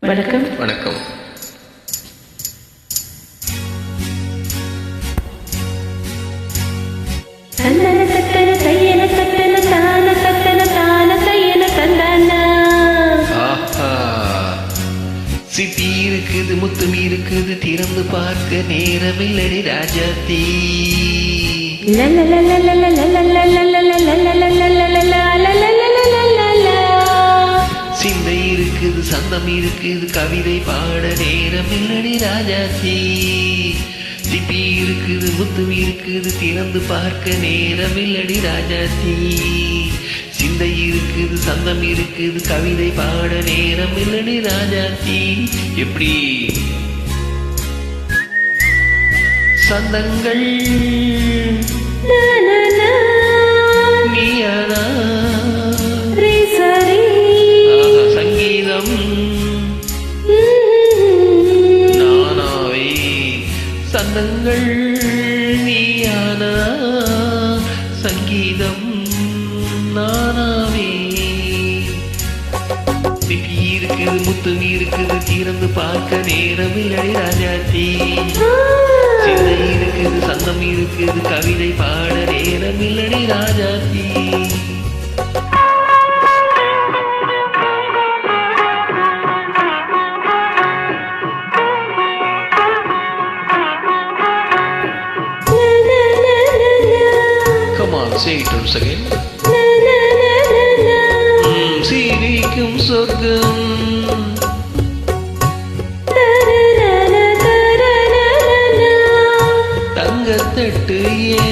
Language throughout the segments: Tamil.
வணக்கம். வணக்கம். தந்தன தத்தன தையன தத்தன தான தத்தன தான தையன தந்தானா. ஆஹா, சிப்பி இருக்குது, முத்தும் இருக்குது, திறந்து பார்க்க நேரமில்லடி ராஜாத்தி. சிந்தை இருக்குது, சந்தம் இருக்குது, கவிதை பாட நேரமில்லடி ராஜாத்தி. சிப்பி இருக்குது, முத்தும் இருக்குது, திறந்து பார்க்க நேரமில்லடி ராஜாத்தி. சிந்தை இருக்குது, சந்தம் இருக்குது, கவிதை பாட நேரமில்லடி ராஜாத்தி. எப்படி சந்தங்கள் நீயானா, சங்கீதம் நானாவே. சந்தங்கள் நீயானா, சங்கீதம் நானாவே. சிப்பி இருக்குது, முத்தும் இருக்குது, திறந்து பார்க்க நேரமில்லடி ராஜாத்தி. சிந்தை இருக்குது, சந்தம் இருக்குது, கவிதை பாட நேரமில்லடி Rajathi. Come on, say it once again. சிரிக்கும் சொர்க்கம் தங்கத்தட்டு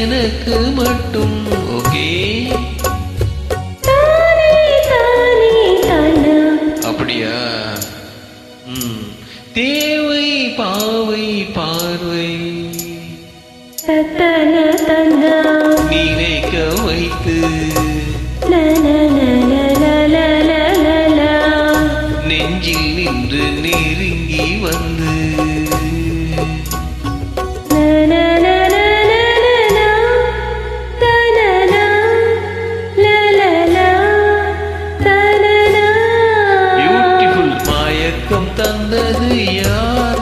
எனக்கு மட்டும். ஓகே, அப்படியா? தேவை பாவை பார்வை நினைக்க வைத்து நெஞ்சில் நின்று நெருங்கி வந்து பியூட்டிஃபுல் மயக்கம் தந்தது யார்?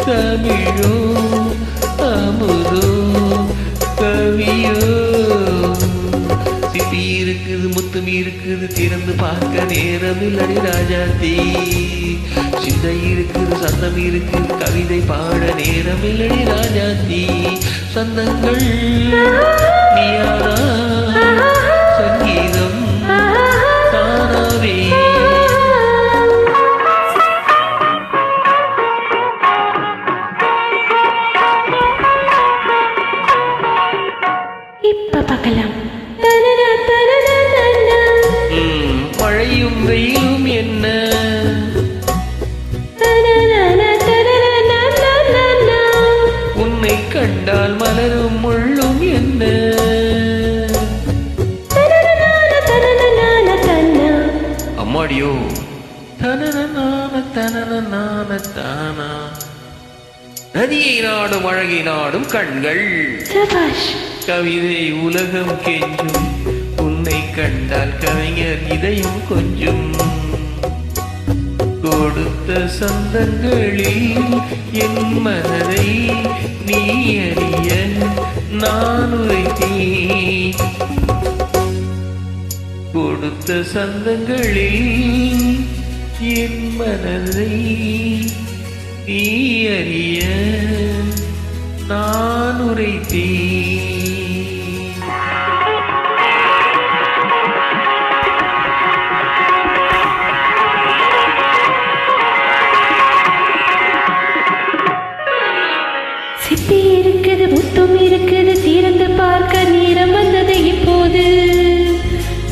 தமிழோ அமுதோ கவியோ? சிப்பி இருக்குது, முத்தும் இருக்குது, திறந்து பார்க்க நேரமில்லடி ராஜாத்தி. சிந்தை இருக்குது, சந்தம் இருக்குது, கவிதை பாட நேரமில்லடி ராஜாத்தி. சந்தங்கள் நீயானா, சங்கீதம் தானாவே. இப்ப பார்க்கலாம். மழையும் வெயிலும் என்ன, உன்னை கண்டால் மலரும் முள்ளும் என்ன? அம்மாடியோ தனன தனன தானா. நதியை நாடும் அழகை நாடும் கண்கள், கவிதை உலகம் கெஞ்சும், உன்னை கண்டால் கவிஞர் இதயம் கொஞ்சம். கொடுத்த சந்தங்களில் என் மனதை நீ அறிய நான் உரைத்தேன். கொடுத்த சந்தங்களில் என் மனதை நீ அறிய நான் உரைத்தேன். சிப்பி இருக்குது, முத்தும் இருக்குது, திறந்து பார்க்க நேரம் வந்தது இப்போது.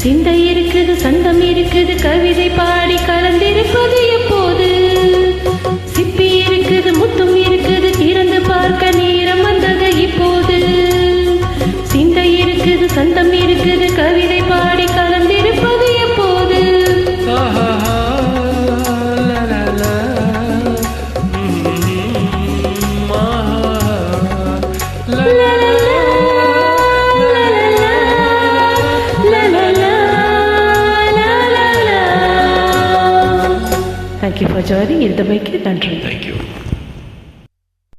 சிந்தை இருக்குது, சந்தம் இருக்குது, கவிதை பாடி கலந்திருப்பது எப்போது. சிப்பி இருக்குது, முத்தும் இருக்குது, திறந்து பார்க்க நேரம் வந்தது இப்போது. சிந்தை இருக்குது, சந்தம் இருக்குது, கவிதை பாடி கலந்திருப்பது எப்போது. தேங்க்யூ ஃபார் ஜாயினிங் இருந்தமைக்கு நன்றி. Thank you.